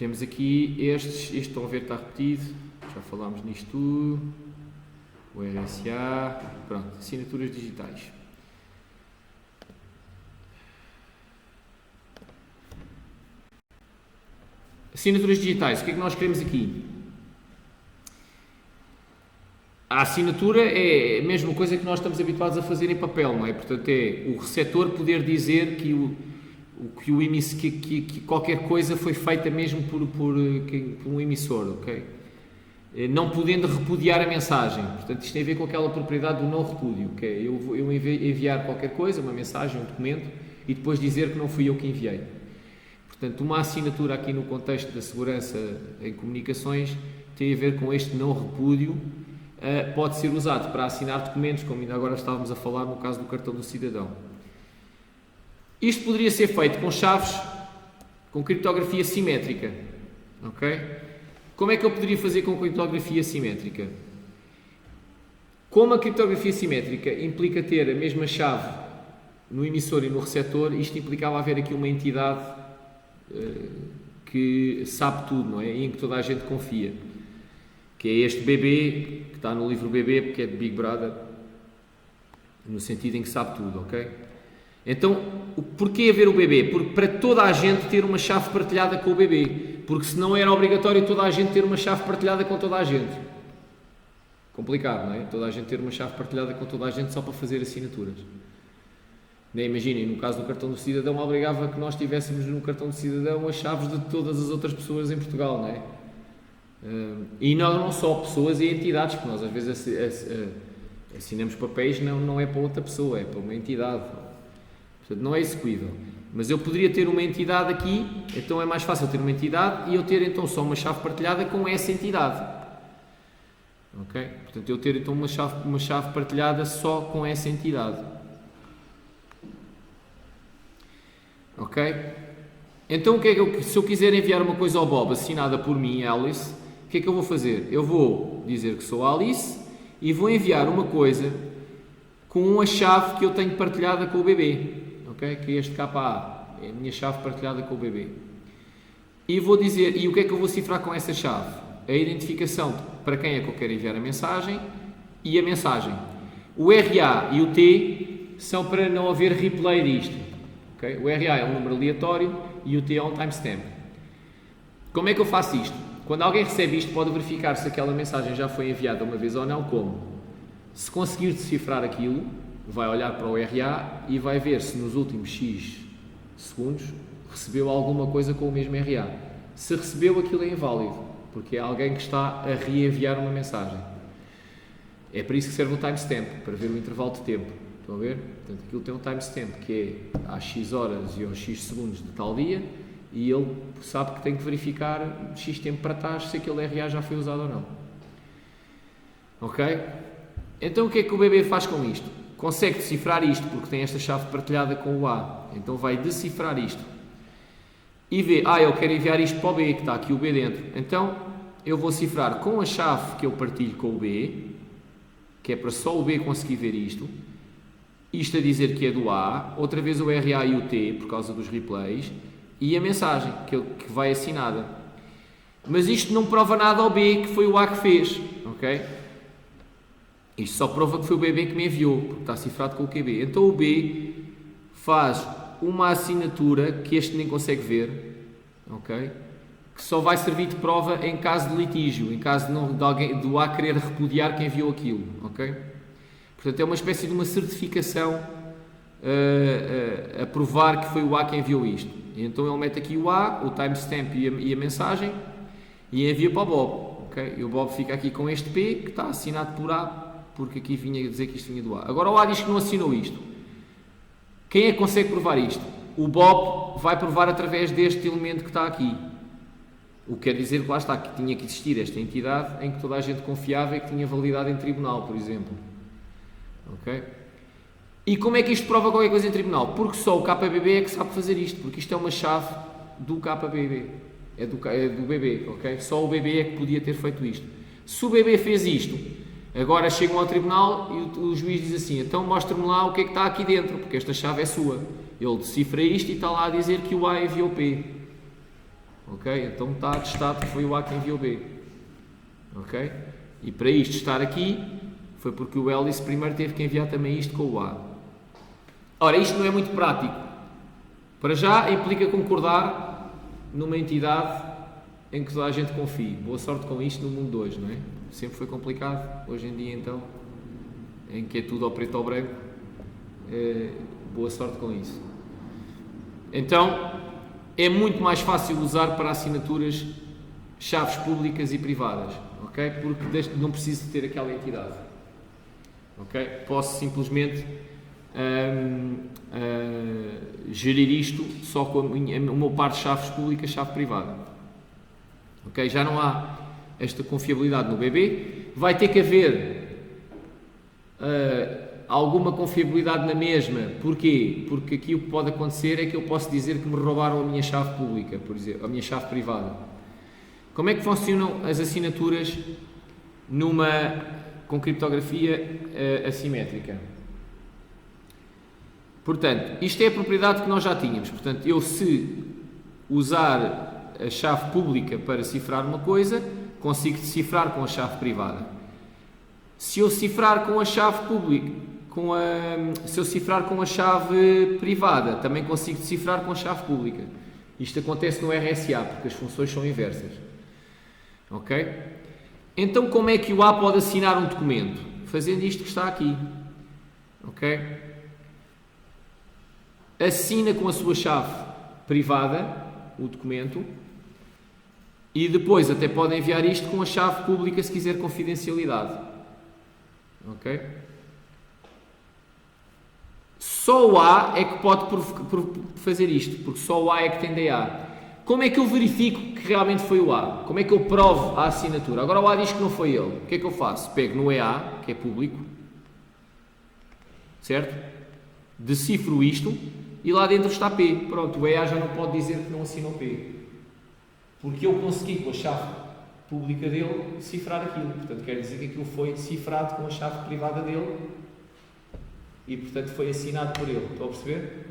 Temos aqui este estão a ver, está repetido, já falámos nisto tudo, o RSA, pronto, assinaturas digitais. Assinaturas digitais, o que é que nós queremos aqui? A assinatura é a mesma coisa que nós estamos habituados a fazer em papel, não é? Portanto, é o receptor poder dizer que qualquer coisa foi feita mesmo por um emissor, ok? Não podendo repudiar a mensagem. Portanto, isto tem a ver com aquela propriedade do não repúdio, que é eu enviar qualquer coisa, uma mensagem, um documento, e depois dizer que não fui eu que enviei. Portanto, uma assinatura aqui no contexto da segurança em comunicações tem a ver com este não repúdio. Pode ser usado para assinar documentos, como ainda agora estávamos a falar no caso do cartão do cidadão. Isto poderia ser feito com chaves com criptografia simétrica, ok? Como é que eu poderia fazer com criptografia simétrica? Como a criptografia simétrica implica ter a mesma chave no emissor e no receptor, isto implicava haver aqui uma entidade que sabe tudo, não é? E em que toda a gente confia. Que é este bebê, que está no livro Bebê, porque é de Big Brother, no sentido em que sabe tudo, ok? Então, porquê haver o bebê? Porque para toda a gente ter uma chave partilhada com o bebê, porque senão era obrigatório toda a gente ter uma chave partilhada com toda a gente. Complicado, não é? Toda a gente ter uma chave partilhada com toda a gente só para fazer assinaturas. Nem imaginem, no caso do cartão do cidadão, obrigava que nós tivéssemos no cartão do cidadão as chaves de todas as outras pessoas em Portugal, não é? E não só pessoas e entidades, porque nós às vezes assinamos papéis, não é para outra pessoa, é para uma entidade. Portanto, não é execuível. Mas eu poderia ter uma entidade aqui, então é mais fácil ter uma entidade e eu ter então só uma chave partilhada com essa entidade. Ok? Portanto, eu ter então uma chave partilhada só com essa entidade. Ok? Então, se eu quiser enviar uma coisa ao Bob assinada por mim, Alice, o que é que eu vou fazer? Eu vou dizer que sou Alice e vou enviar uma coisa com a chave que eu tenho partilhada com o bebê, ok? Que é este KA, é a minha chave partilhada com o bebê. E vou dizer, e o que é que eu vou cifrar com essa chave? A identificação para quem é que eu quero enviar a mensagem e a mensagem. O RA e o T são para não haver replay disto, ok? O RA é um número aleatório e o T é um timestamp. Como é que eu faço isto? Quando alguém recebe isto, pode verificar se aquela mensagem já foi enviada uma vez ou não. Como? Se conseguir decifrar aquilo, vai olhar para o RA e vai ver se nos últimos X segundos recebeu alguma coisa com o mesmo RA. Se recebeu, aquilo é inválido, porque é alguém que está a reenviar uma mensagem. É para isso que serve o timestamp, para ver o intervalo de tempo. Estão a ver? Portanto, aquilo tem um timestamp, que é às X horas e aos X segundos de tal dia, e ele sabe que tem que verificar X tempo para trás se aquele RA já foi usado ou não. Ok? Então o que é que o bebê faz com isto? Consegue decifrar isto, porque tem esta chave partilhada com o A. Então vai decifrar isto. E vê, eu quero enviar isto para o B, que está aqui o B dentro. Então eu vou cifrar com a chave que eu partilho com o B, que é para só o B conseguir ver isto. Isto a dizer que é do A, outra vez o RA e o T, por causa dos replays, e a mensagem, que vai assinada. Mas isto não prova nada ao B, que foi o A que fez, ok? Isto só prova que foi o B que me enviou, porque está cifrado com o QB. Então o B faz uma assinatura que este nem consegue ver, ok? Que só vai servir de prova em caso de litígio, em caso do A querer repudiar quem enviou aquilo, ok? Portanto, é uma espécie de uma certificação a provar que foi o A que enviou isto. E então ele mete aqui o A, o timestamp e a mensagem e envia para o Bob, ok? E o Bob fica aqui com este P, que está assinado por A, porque aqui vinha dizer que isto vinha do A. Agora o A diz que não assinou isto. Quem é que consegue provar isto? O Bob vai provar através deste elemento que está aqui. O que quer dizer que lá está, que tinha que existir esta entidade em que toda a gente confiava e que tinha validade em tribunal, por exemplo. Ok? E como é que isto prova qualquer coisa em tribunal? Porque só o KBB é que sabe fazer isto, porque isto é uma chave do KBB. É do bebê, ok? Só o bebê é que podia ter feito isto. Se o bebê fez isto, agora chegam ao tribunal e o juiz diz assim, então mostra-me lá o que é que está aqui dentro, porque esta chave é sua. Ele decifra isto e está lá a dizer que o A enviou P. ok? Então está atestado que foi o A que enviou B, ok? E para isto estar aqui, foi porque o Alice primeiro teve que enviar também isto com o A. Ora, isto não é muito prático. Para já implica concordar numa entidade em que toda a gente confie. Boa sorte com isto no mundo de hoje, não é? Sempre foi complicado. Hoje em dia, então, em que é tudo ao preto ou branco, boa sorte com isso. Então, é muito mais fácil usar para assinaturas chaves públicas e privadas, ok? Porque não preciso ter aquela entidade, ok? Posso simplesmente gerir isto só com o meu par de chaves públicas, chave privada, ok? Já não há esta confiabilidade no bebê. Vai ter que haver alguma confiabilidade na mesma. Porquê? Porque aqui o que pode acontecer é que eu posso dizer que me roubaram a minha chave pública, por exemplo, a minha chave privada. Como é que funcionam as assinaturas com criptografia assimétrica? Portanto, isto é a propriedade que nós já tínhamos. Portanto, eu se usar a chave pública para cifrar uma coisa, consigo decifrar com a chave privada. Se eu cifrar com a chave pública, se eu cifrar com a chave privada, também consigo decifrar com a chave pública. Isto acontece no RSA, porque as funções são inversas. Ok? Então, como é que o A pode assinar um documento? Fazendo isto que está aqui. Ok? Assina com a sua chave privada o documento e depois até pode enviar isto com a chave pública se quiser confidencialidade. Ok? Só o A é que pode fazer isto, porque só o A é que tem DA. Como é que eu verifico que realmente foi o A? Como é que eu provo a assinatura? Agora o A diz que não foi ele. O que é que eu faço? Pego no EA, que é público, certo? Decifro isto e lá dentro está P. Pronto, o EA já não pode dizer que não assinou P. Porque eu consegui com a chave pública dele cifrar aquilo. Portanto, quer dizer que aquilo foi cifrado com a chave privada dele e, portanto, foi assinado por ele. Estão a perceber?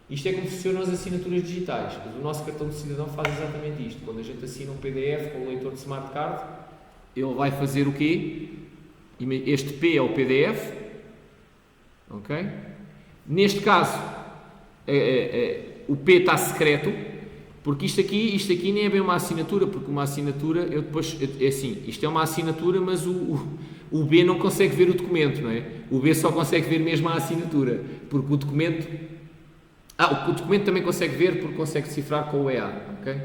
Isto é como funcionam as assinaturas digitais. O nosso cartão de cidadão faz exatamente isto. Quando a gente assina um PDF com o leitor de smart card, ele vai fazer o quê? Este P é o PDF. Ok? Neste caso, o P está secreto, porque isto aqui nem é bem uma assinatura, porque uma assinatura, é assim, isto é uma assinatura, mas o B não consegue ver o documento, não é? O B só consegue ver mesmo a assinatura, porque o documento também consegue ver, porque consegue decifrar com o EA, ok?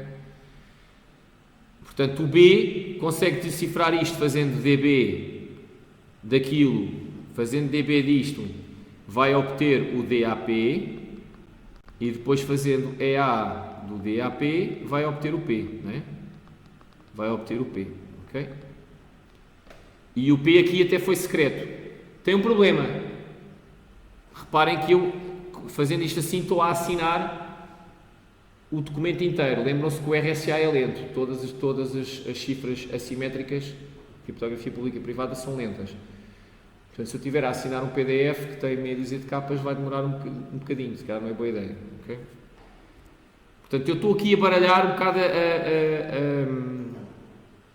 Portanto, o B consegue decifrar isto fazendo DB daquilo, fazendo DB disto, vai obter o DAP, e depois fazendo EA do DAP, vai obter o P, não é? Vai obter o P, ok? E o P aqui até foi secreto. Tem um problema. Reparem que eu, fazendo isto assim, estou a assinar o documento inteiro. Lembram-se que o RSA é lento. Todas as cifras assimétricas, criptografia pública e privada, são lentas. Portanto, se eu estiver a assinar um PDF que tem meia dúzia de capas, vai demorar um bocadinho. Se calhar não é boa ideia. Okay? Portanto, eu estou aqui a baralhar um bocado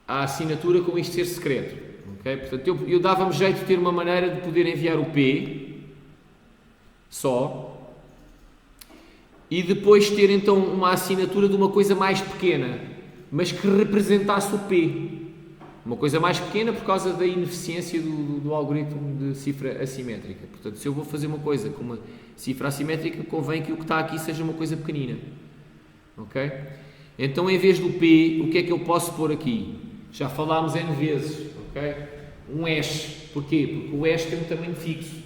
a assinatura com isto ser secreto. Okay? Portanto, eu dava-me jeito de ter uma maneira de poder enviar o P só e depois ter então uma assinatura de uma coisa mais pequena, mas que representasse o P. Uma coisa mais pequena por causa da ineficiência do algoritmo de cifra assimétrica. Portanto, se eu vou fazer uma coisa com uma cifra assimétrica, convém que o que está aqui seja uma coisa pequenina. Ok? Então, em vez do P, o que é que eu posso pôr aqui? Já falámos N vezes. Ok? Um hash. Porquê? Porque o hash tem um tamanho fixo.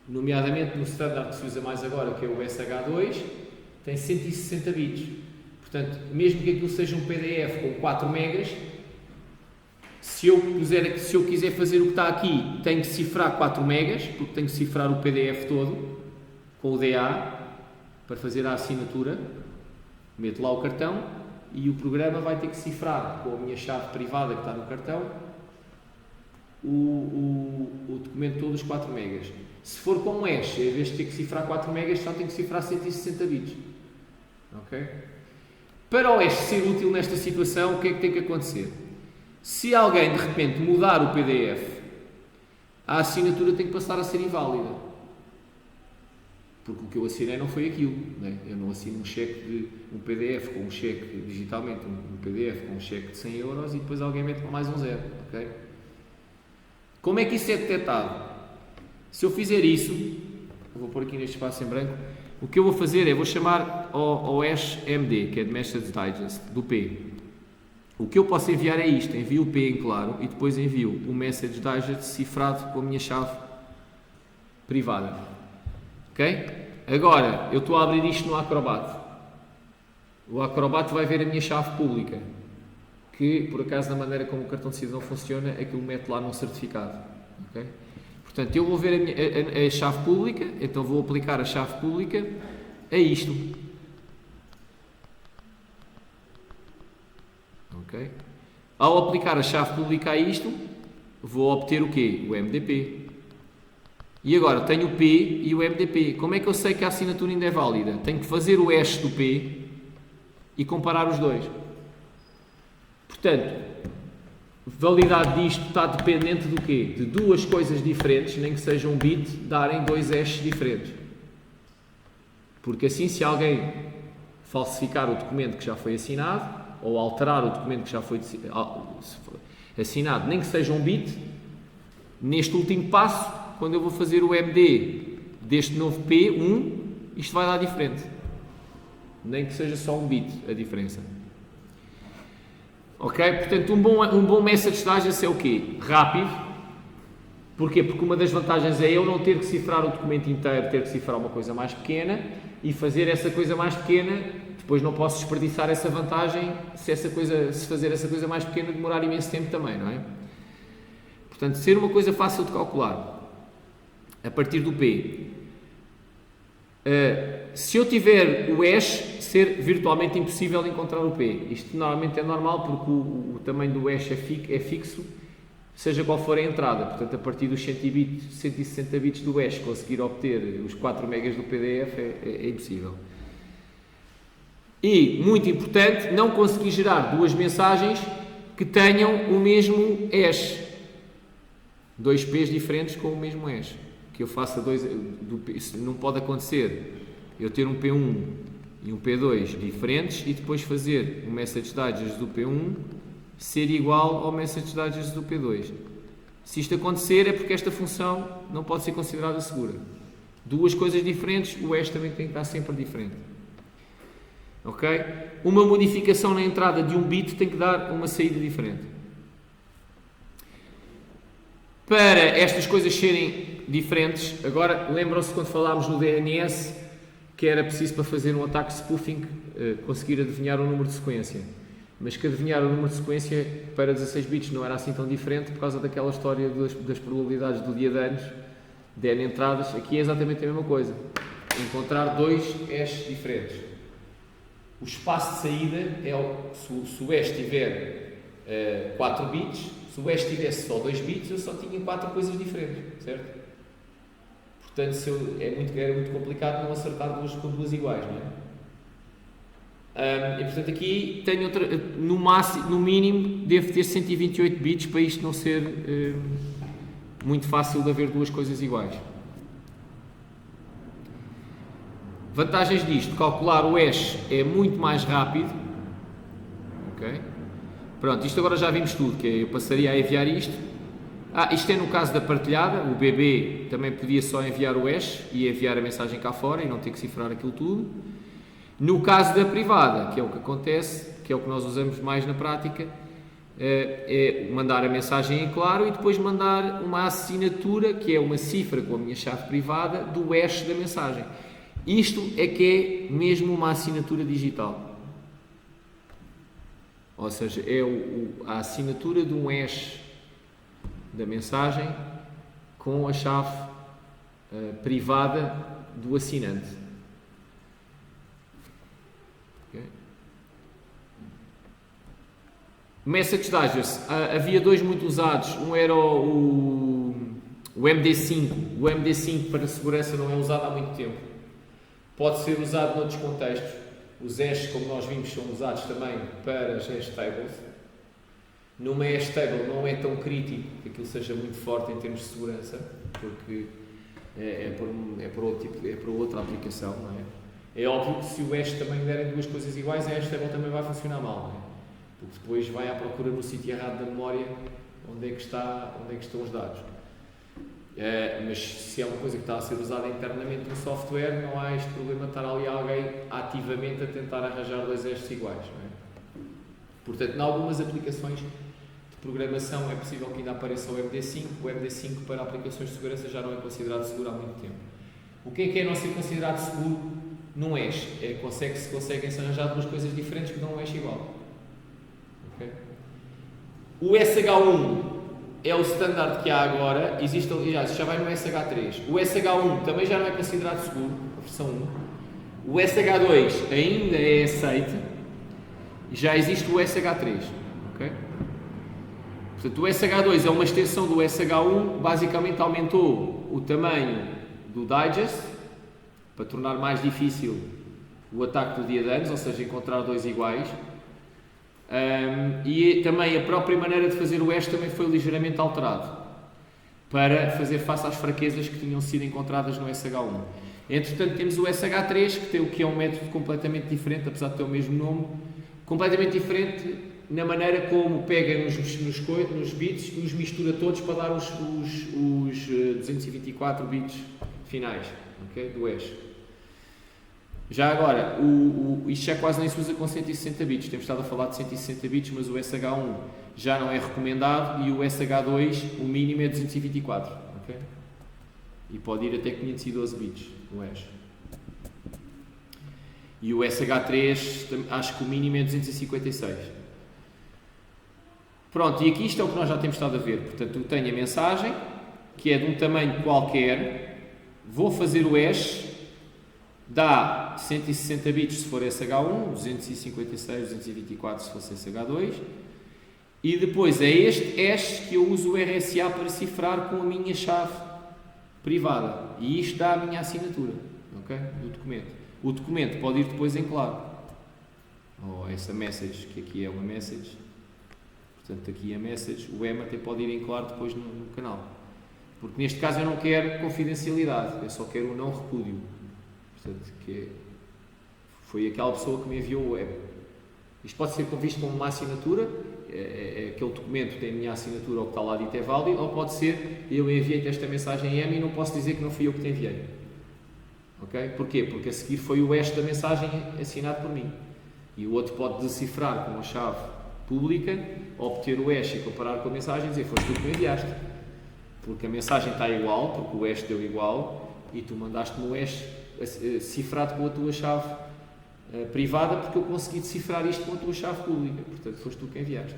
Nomeadamente no standard que se usa mais agora, que é o SH2, tem 160 bits. Portanto, mesmo que aquilo seja um PDF com 4 megas, se eu quiser fazer o que está aqui, tenho que cifrar 4 megas, porque tenho que cifrar o PDF todo, com o DA, para fazer a assinatura. Meto lá o cartão e o programa vai ter que cifrar com a minha chave privada que está no cartão o documento todo, os 4 megas. Se for com um hash, em vez de ter que cifrar 4 megas, só tenho que cifrar 160 bits. Ok? Para o hash ser útil nesta situação, o que é que tem que acontecer? Se alguém de repente mudar o PDF, a assinatura tem que passar a ser inválida. Porque o que eu assinei não foi aquilo. Né? Eu não assino um cheque de um PDF com um cheque digitalmente, um PDF com um cheque de 100 euros e depois alguém mete mais um zero. Okay? Como é que isso é detectado? Se eu fizer isso, vou pôr aqui neste espaço em branco, o que eu vou fazer é, vou chamar ao hash MD, que é de Message Digest, do P. O que eu posso enviar é isto, envio o P em claro e depois envio o Message Digest cifrado com a minha chave privada. Ok? Agora, eu estou a abrir isto no Acrobat. O Acrobat vai ver a minha chave pública, que por acaso na maneira como o cartão de cidadão funciona, aquilo mete lá num certificado. Okay? Portanto, eu vou ver a chave pública, então vou aplicar a chave pública a isto. Okay? Ao aplicar a chave pública a isto, vou obter o quê? O MDP. E agora tenho o P e o MDP. Como é que eu sei que a assinatura ainda é válida? Tenho que fazer o hash do P e comparar os dois. Portanto, validade disto está dependente do quê? De duas coisas diferentes, nem que seja um bit, darem dois hashes diferentes. Porque assim, se alguém falsificar o documento que já foi assinado, ou alterar o documento que já foi assinado, nem que seja um bit, neste último passo, quando eu vou fazer o MD deste novo P1, isto vai dar diferente. Nem que seja só um bit a diferença. Ok? Portanto, um bom message digest é o quê? Rápido. Porquê? Porque uma das vantagens é eu não ter que cifrar o documento inteiro, ter que cifrar uma coisa mais pequena e fazer essa coisa mais pequena, depois não posso desperdiçar essa vantagem se fazer essa coisa mais pequena demorar imenso tempo também, não é? Portanto, ser uma coisa fácil de calcular. A partir do P. Se eu tiver o hash, ser virtualmente impossível encontrar o P. Isto normalmente é normal porque o tamanho do hash é fixo, seja qual for a entrada. Portanto, a partir dos 160 bits do hash, conseguir obter os 4 megas do PDF é impossível. E, muito importante, não conseguir gerar duas mensagens que tenham o mesmo hash. Dois P's diferentes com o mesmo hash. Que eu faça isso não pode acontecer. Eu ter um P1 e um P2 diferentes e depois fazer o Message Digest do P1 ser igual ao Message Digest do P2. Se isto acontecer é porque esta função não pode ser considerada segura. Duas coisas diferentes, o hash também tem que estar sempre diferente. Ok? Uma modificação na entrada de um bit tem que dar uma saída diferente. Para estas coisas serem diferentes, agora lembram-se quando falámos no DNS que era preciso para fazer um ataque de spoofing conseguir adivinhar o número de sequência, mas que adivinhar o número de sequência para 16 bits não era assim tão diferente por causa daquela história das probabilidades do dia de anos, de N entradas. Aqui é exatamente a mesma coisa, encontrar dois hashes diferentes. O espaço de saída é se o hash tiver 4 bits, se o hash tivesse só 2 bits, eu só tinha 4 coisas diferentes, certo? Portanto, era muito complicado não acertar com duas iguais, não é? E portanto aqui tenho no mínimo devo ter 128 bits para isto não ser muito fácil de haver duas coisas iguais. Vantagens disto: calcular o hash é muito mais rápido. Ok? Pronto, isto agora já vimos tudo, que eu passaria a enviar isto. Isto é no caso da partilhada, o BB também podia só enviar o hash e enviar a mensagem cá fora e não ter que cifrar aquilo tudo. No caso da privada, que é o que acontece, que é o que nós usamos mais na prática, é mandar a mensagem em claro e depois mandar uma assinatura, que é uma cifra com a minha chave privada, do hash da mensagem. Isto é que é mesmo uma assinatura digital. Ou seja, é a assinatura de um hash da mensagem com a chave privada do assinante. Okay. Message Digest. Havia dois muito usados. Um era o MD5. O MD5 para segurança não é usado há muito tempo. Pode ser usado noutros contextos. os hashes, como nós vimos, são usados também para as hash tables. Numa hash table não é tão crítico que aquilo seja muito forte em termos de segurança, porque é para outra aplicação, não é? É óbvio que se o hash também derem duas coisas iguais, a hash table também vai funcionar mal, não é? Porque depois vai à procura no sítio errado da memória onde é que estão os dados. Mas se é uma coisa que está a ser usada internamente no software, não há este problema de estar ali alguém ativamente a tentar arranjar dois hashes iguais, não é? Portanto, em algumas aplicações de programação é possível que ainda apareça o MD5. O MD5 para aplicações de segurança já não é considerado seguro há muito tempo. O que é não ser considerado seguro num hash? Conseguem-se arranjar duas coisas diferentes que dão um hash igual. Okay? O SH1 é o standard que há agora, já vai no SH3. O SH1 também já não é considerado seguro, a versão 1. O SH2 ainda é aceito e já existe o SH3. Okay? Portanto, o SH2 é uma extensão do SH1, basicamente aumentou o tamanho do digest para tornar mais difícil o ataque do dia de anos, ou seja, encontrar dois iguais. E também a própria maneira de fazer o hash também foi ligeiramente alterado para fazer face às fraquezas que tinham sido encontradas no SH1. Entretanto, temos o SH3, que é um método completamente diferente, apesar de ter o mesmo nome, completamente diferente na maneira como pega nos bits e os mistura todos para dar os 224 bits finais, okay, do hash. Já agora, isto já quase nem se usa com 160 bits, temos estado a falar de 160 bits, mas o SH1 já não é recomendado e o SH2, o mínimo é 224, okay? E pode ir até 512 bits, o hash. E o SH3, acho que o mínimo é 256. Pronto, e aqui isto é o que nós já temos estado a ver, portanto eu tenho a mensagem, que é de um tamanho qualquer, vou fazer o hash, dá 160 bits se for SH1, 256, 224 se fosse SH2, e depois é este hash que eu uso o RSA para cifrar com a minha chave privada, e isto dá a minha assinatura, okay, do documento. O documento pode ir depois em claro, ou essa message, que aqui é uma message, portanto aqui a message, o M até pode ir em claro depois no canal, porque neste caso eu não quero confidencialidade, eu só quero o não repúdio. Portanto, foi aquela pessoa que me enviou o web. Isto pode ser visto como uma assinatura, aquele documento tem a minha assinatura, ou que está lá dito é válido, ou pode ser, eu enviei-te esta mensagem em M e não posso dizer que não fui eu que te enviei. Okay? Porquê? Porque a seguir foi o hash da mensagem assinado por mim. E o outro pode decifrar com a chave pública, obter o hash e comparar com a mensagem e dizer, foste tu que me enviaste. Porque a mensagem está igual, porque o hash deu igual, e tu mandaste-me o hash cifrado com a tua chave privada, porque eu consegui decifrar isto com a tua chave pública, portanto foste tu que enviaste.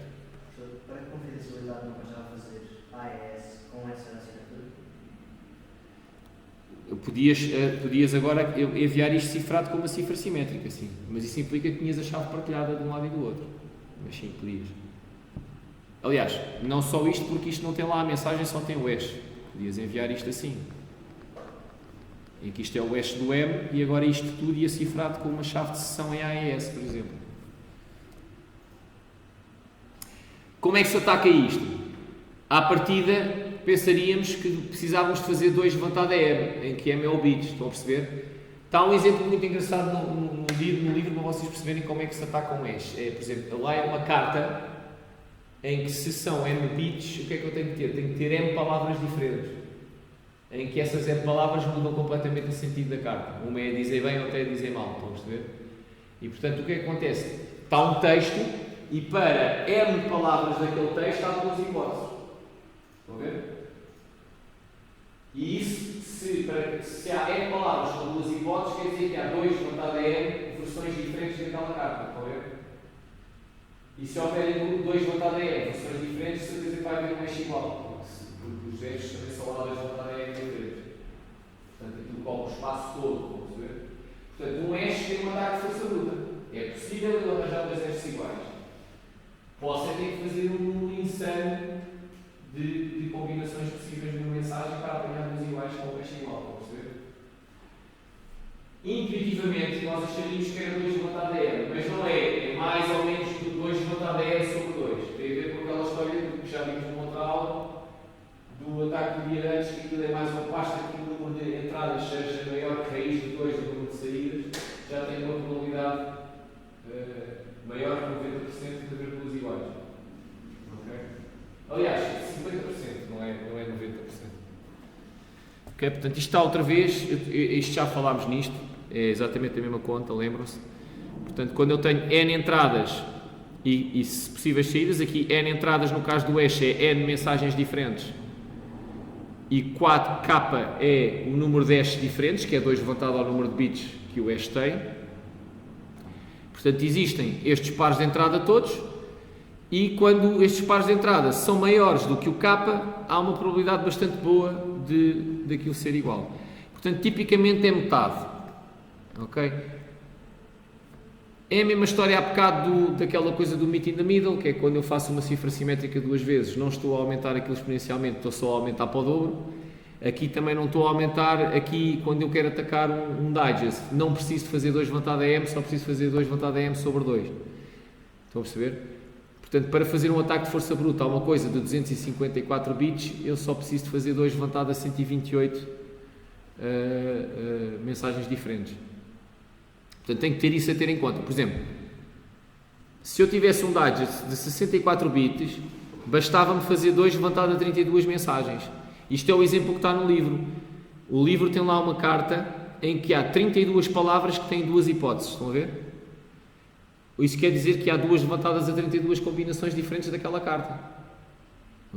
Para que confidencialidade não vais já fazer AES com essa assinatura? Podias agora enviar isto cifrado com uma cifra simétrica, sim, mas isso implica que tinhas a chave partilhada de um lado e do outro, mas sim, podias. Aliás, não só isto, porque isto não tem lá a mensagem, só tem o hash, podias enviar isto assim. E aqui isto é o hash do M e agora isto tudo ia cifrado com uma chave de sessão em AES, por exemplo. Como é que se ataca isto? À partida, pensaríamos que precisávamos de fazer 2 levantado a M, em que M é o bit, estão a perceber? Está um exemplo muito engraçado no livro para vocês perceberem como é que se ataca um hash. Por exemplo, lá é uma carta em que se são M bits, o que é que eu tenho que ter? Tenho que ter M palavras diferentes, em que essas M palavras mudam completamente o sentido da carta. Uma é dizer bem, outra é dizer mal, estão a perceber? E portanto o que é que acontece? Está um texto e para M palavras daquele texto há 2 hipóteses. Estão a ver? E isso, se há M palavras com 2 hipóteses, quer dizer que há 2 levantado a M versões diferentes daquela carta. Estão a ver? E se houver 2 levantado a M versões diferentes, certeza que vai haver um hash igual. Porque os hashes também são lá 2 levantado a M diferentes. Portanto, aquilo cobre o espaço todo. Vamos ver? Portanto, um hash tem um ataque de força bruta. É possível eu arranjar 2 hashes iguais. Posso ter que fazer um número insano de combinações possíveis de uma mensagem para apanhar 2 iguais com um hash igual. Vamos ver? intuitivamente nós acharíamos que era 2 levantado a M, mas não é. É mais ou menos 2 levantado a M sobre 2. Tem a ver com aquela história que já vimos numa outra aula, do ataque de direitos, que aquilo é mais uma pasta que o número de entradas seja maior que a raiz de 2 do número de saídas, já tem uma probabilidade maior que 90% de haver duas iguais. Okay? Aliás, 50%, não é 90%. Okay? Portanto, isto está outra vez, isto já falámos nisto, é exatamente a mesma conta, lembram-se? Portanto, quando eu tenho N entradas e se possíveis saídas, aqui N entradas no caso do hash é N mensagens diferentes e 4K é o número de hashes diferentes, que é 2 levantado ao número de bits que o hash tem. Portanto, existem estes pares de entrada todos e quando estes pares de entrada são maiores do que o K, há uma probabilidade bastante boa de aquilo ser igual. Portanto, tipicamente é metade. Ok? É a mesma história há bocado daquela coisa do meet in the middle, que é quando eu faço uma cifra simétrica 2 vezes, não estou a aumentar aquilo exponencialmente, estou só a aumentar para o dobro. Aqui também não estou a aumentar, aqui quando eu quero atacar um digest, não preciso fazer 2 levantado a M, só preciso fazer 2 levantado a M sobre 2. Estão a perceber? Portanto, para fazer um ataque de força bruta a uma coisa de 254 bits, eu só preciso de fazer 2 levantado a 128 mensagens diferentes. Portanto, tenho que ter isso a ter em conta. Por exemplo, se eu tivesse um digest de 64 bits, bastava-me fazer 2 levantado a 32 mensagens. Isto é o exemplo que está no livro. O livro tem lá uma carta em que há 32 palavras que têm 2 hipóteses. Estão a ver? Isso quer dizer que há 2 levantadas a 32 combinações diferentes daquela carta.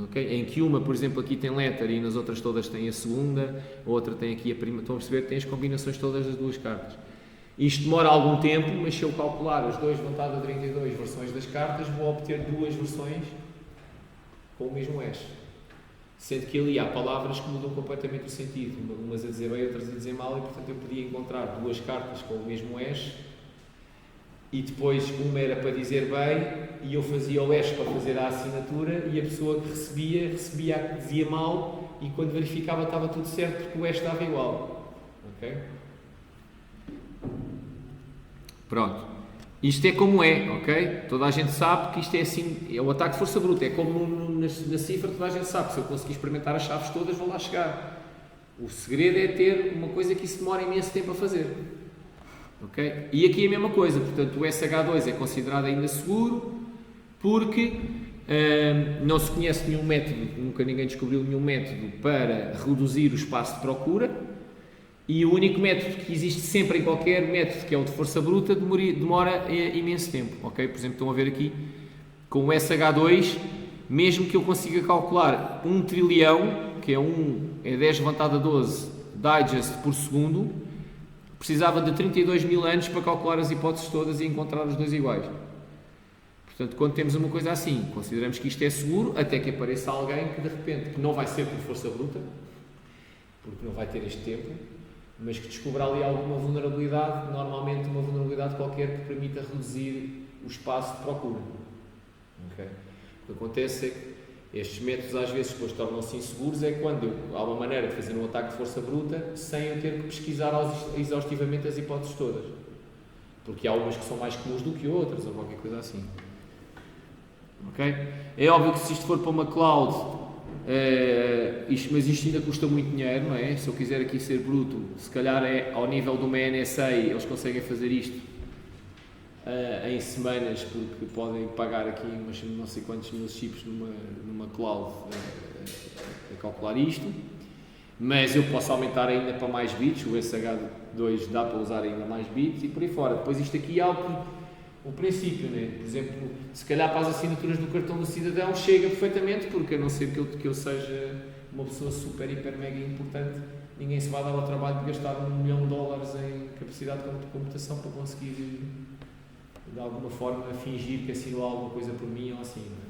Okay? Em que uma, por exemplo, aqui tem letter e nas outras todas tem a segunda, a outra tem aqui a prima. Estão a perceber? Tem as combinações todas das duas cartas. Isto demora algum tempo, mas se eu calcular as 2 levantadas a 32 versões das cartas, vou obter 2 versões com o mesmo hash. Sendo que ali há palavras que mudam completamente o sentido, umas a dizer bem, outras a dizer mal, e portanto eu podia encontrar 2 cartas com o mesmo hash, e depois uma era para dizer bem, e eu fazia o hash para fazer a assinatura, e a pessoa que recebia a que dizia mal, e quando verificava estava tudo certo, porque o hash estava igual. Ok? Pronto. Isto é como é, ok? Toda a gente sabe que isto é assim, é o ataque de força bruta, é como na cifra, toda a gente sabe, se eu conseguir experimentar as chaves todas, vou lá chegar. O segredo é ter uma coisa que isso demora imenso tempo a fazer. Ok? E aqui é a mesma coisa, portanto o SH2 é considerado ainda seguro, porque não se conhece nenhum método, nunca ninguém descobriu nenhum método para reduzir o espaço de procura. E o único método que existe sempre em qualquer método, que é o de força bruta, demora imenso tempo. Okay? Por exemplo, estão a ver aqui, com o SH2, mesmo que eu consiga calcular 1 trilhão, que é 10 levantado a 12 digest por segundo, precisava de 32 mil anos para calcular as hipóteses todas e encontrar os dois iguais. Portanto, quando temos uma coisa assim, consideramos que isto é seguro, até que apareça alguém que de repente, que não vai ser por força bruta, porque não vai ter este tempo, mas que descubra ali alguma vulnerabilidade, normalmente uma vulnerabilidade qualquer que permita reduzir o espaço de procura. Okay? O que acontece é que estes métodos às vezes depois tornam-se inseguros, é quando há uma maneira de fazer um ataque de força bruta sem eu ter que pesquisar exaustivamente as hipóteses todas. Porque há umas que são mais comuns do que outras, ou qualquer coisa assim. Okay? É óbvio que se isto for para uma cloud, mas isto ainda custa muito dinheiro, não é? Se eu quiser aqui ser bruto, se calhar é ao nível de uma NSA, eles conseguem fazer isto em semanas, porque podem pagar aqui umas não sei quantos mil chips numa cloud a calcular isto, mas eu posso aumentar ainda para mais bits, o SH2 dá para usar ainda mais bits e por aí fora. Depois isto aqui é o princípio, né? Por exemplo, se calhar para as assinaturas do cartão do cidadão chega perfeitamente, porque a não ser que eu seja uma pessoa super, hiper, mega importante, ninguém se vai dar ao trabalho de gastar $1 milhão em capacidade de computação para conseguir, de alguma forma, fingir que assinou alguma coisa por mim ou assim, não é?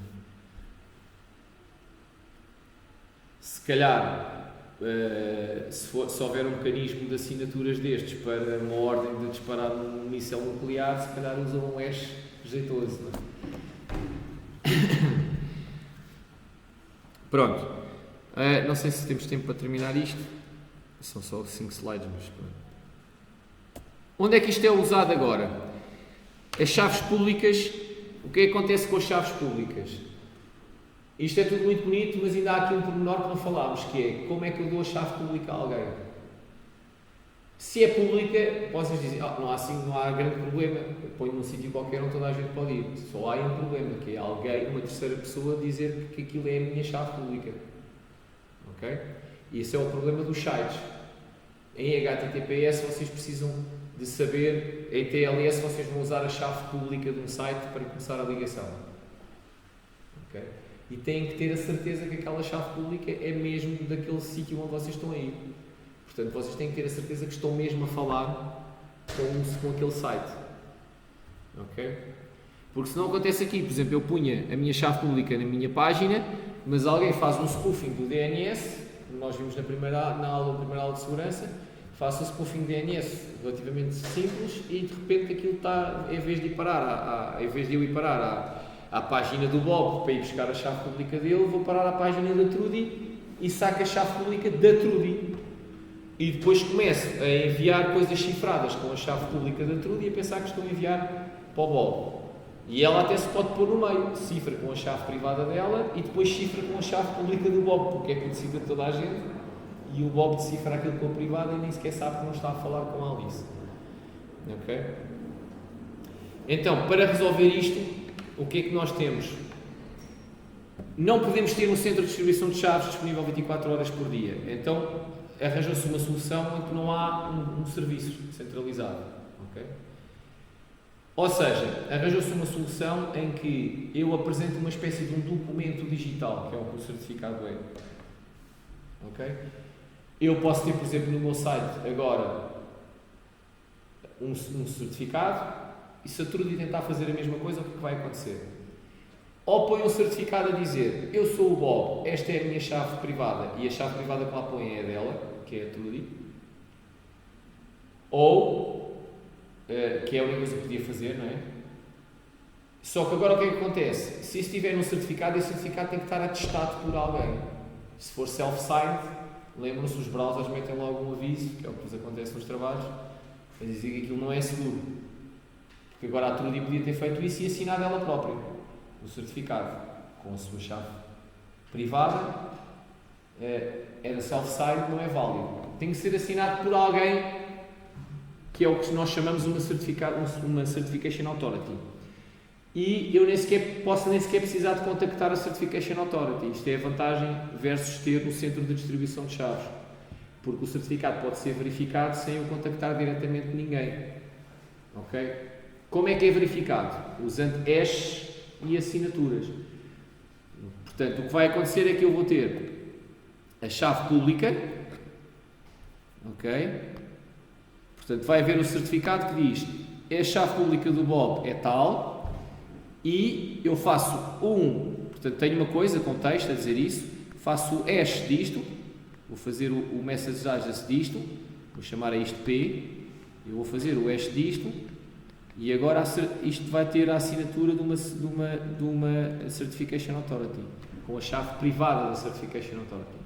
Se calhar, se houver um mecanismo de assinaturas destes para uma ordem de disparar um míssil nuclear, se calhar usam um hash jeitoso, não é? Pronto. Não sei se temos tempo para terminar isto. São só 5 slides, mas pronto. Onde é que isto é usado agora? As chaves públicas, o que é que acontece com as chaves públicas? Isto é tudo muito bonito, mas ainda há aqui um pormenor que não falámos, que é como é que eu dou a chave pública a alguém. Se é pública, vocês dizem, não há grande problema, eu ponho num sítio qualquer onde toda a gente pode ir. Só há um problema, que é alguém, uma terceira pessoa, dizer que aquilo é a minha chave pública. Ok? E esse é o problema dos sites. Em HTTPS vocês precisam de saber, em TLS vocês vão usar a chave pública de um site para começar a ligação. Ok? E têm que ter a certeza que aquela chave pública é mesmo daquele sítio onde vocês estão a ir. Portanto, vocês têm que ter a certeza que estão mesmo a falar com aquele site. Ok? Porque senão acontece aqui, por exemplo, eu punha a minha chave pública na minha página, mas alguém faz um spoofing do DNS, nós vimos na primeira aula de segurança, faço um spoofing do DNS relativamente simples e de repente aquilo está, em vez de eu ir parar à página do Bob para ir buscar a chave pública dele, vou parar à página da Trudy e saco a chave pública da Trudy. E depois começo a enviar coisas cifradas com a chave pública da Trudy e a pensar que estou a enviar para o Bob. E ela até se pode pôr no meio, cifra com a chave privada dela e depois cifra com a chave pública do Bob, porque é conhecida de toda a gente, e o Bob decifra aquilo com a privada e nem sequer sabe que não está a falar com a Alice. Ok? Então, para resolver isto, o que é que nós temos? Não podemos ter um centro de distribuição de chaves disponível 24 horas por dia. Então, arranjou-se uma solução em que não há um serviço centralizado. Okay? Ou seja, arranjou-se uma solução em que eu apresento uma espécie de um documento digital, que é o que o certificado é. Okay? Eu posso ter, por exemplo, no meu site agora um certificado e se a Trudy tentar fazer a mesma coisa, o que é que vai acontecer? Ou põe um certificado a dizer eu sou o Bob, esta é a minha chave privada e a chave privada que lá põe é a dela, que é a Trudy, ou, que é a única coisa que podia fazer, não é? Só que agora o que é que acontece? Se isso tiver um certificado, esse certificado tem que estar atestado por alguém. Se for self-signed, lembram-se, os browsers metem logo um aviso, que é o que nos acontece nos trabalhos, a dizer que aquilo não é seguro. Porque agora a Trudy podia ter feito isso e assinado ela própria, o certificado, com a sua chave privada, era self-signed, não é válido. Tem que ser assinado por alguém, que é o que nós chamamos uma Certification Authority. E eu nem sequer precisar de contactar a Certification Authority. Isto é a vantagem versus ter um centro de distribuição de chaves. Porque o certificado pode ser verificado sem eu contactar diretamente ninguém. Ok? Como é que é verificado? Usando hashes e assinaturas. Portanto, o que vai acontecer é que eu vou ter a chave pública, ok? Portanto, vai haver um certificado que diz a chave pública do Bob é tal e eu faço portanto, tenho uma coisa com texto a dizer isso, faço o hash disto, vou fazer o message address disto, vou chamar a isto P, eu vou fazer o hash disto e agora isto vai ter a assinatura de uma Certification Authority, com a chave privada da Certification Authority.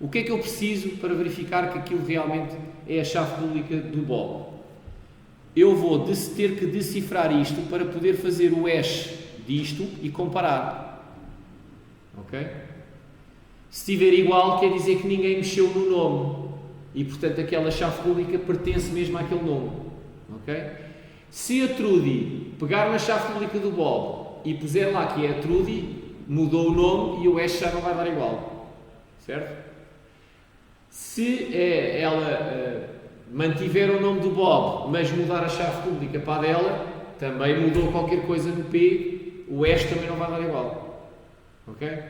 O que é que eu preciso para verificar que aquilo realmente é a chave pública do Bob? Eu vou ter que decifrar isto para poder fazer o hash disto e comparar. Ok? Se estiver igual, quer dizer que ninguém mexeu no nome. E, portanto, aquela chave pública pertence mesmo àquele nome. Ok? Se a Trudy pegar na chave pública do Bob e puser lá que é a Trudy, mudou o nome e o hash já não vai dar igual. Certo? Se ela mantiver o nome do Bob, mas mudar a chave pública para a dela, também mudou qualquer coisa no P, o hash também não vai dar igual. Ok?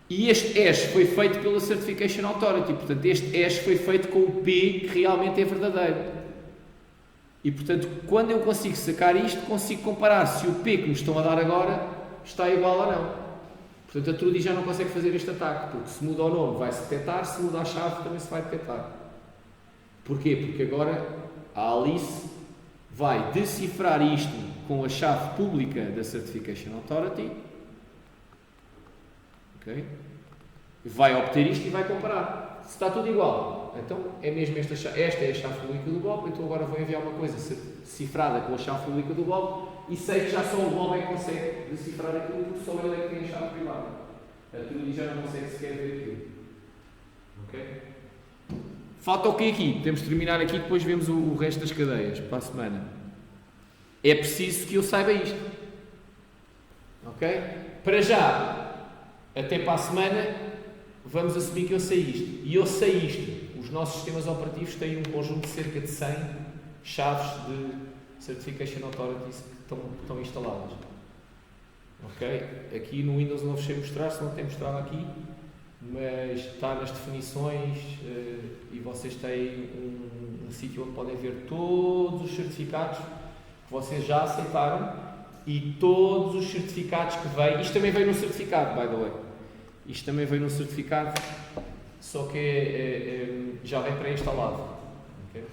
E este hash foi feito pela Certification Authority, portanto este hash foi feito com o P que realmente é verdadeiro. E portanto, quando eu consigo sacar isto, consigo comparar se o P que me estão a dar agora está igual ou não. Portanto, a Trudy já não consegue fazer este ataque, porque se muda o nome vai-se detectar, se muda a chave também se vai detectar. Porquê? Porque agora a Alice vai decifrar isto com a chave pública da Certification Authority. Ok? vai obter isto e vai comparar. Se está tudo igual, então é mesmo esta é a chave pública do Bob, então agora vou enviar uma coisa cifrada com a chave pública do Bob e sei que já só o Bob é que consegue decifrar aquilo, porque só ele é que tem a chave privada. Aquilo ali já não consegue sequer ver aquilo. Ok? Falta o que aqui? Temos de terminar aqui e depois vemos o resto das cadeias para a semana. É preciso que eu saiba isto. Ok? Para já, até para a semana, vamos assumir que eu sei isto. E eu sei isto. Os nossos sistemas operativos têm um conjunto de cerca de 100 chaves de Certification Authorities que estão instaladas. Ok? Aqui no Windows não vos sei mostrar, se não tem mostrado aqui, mas está nas definições e vocês têm um sítio onde podem ver todos os certificados que vocês já aceitaram e todos os certificados que vêm. Isto também veio no certificado, by the way. Isto também veio no certificado, só que já vem pré-instalado. Okay?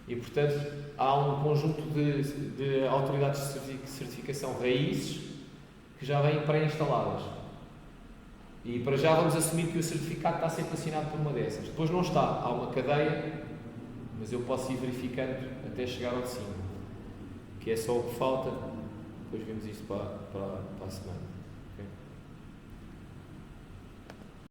E portanto há um conjunto de autoridades de certificação raízes que já vêm pré-instaladas. E para já vamos assumir que o certificado está sempre assinado por uma dessas. Depois não está, há uma cadeia, mas eu posso ir verificando até chegar ao de cima. Que é só o que falta, depois vemos isso para a semana. Okay?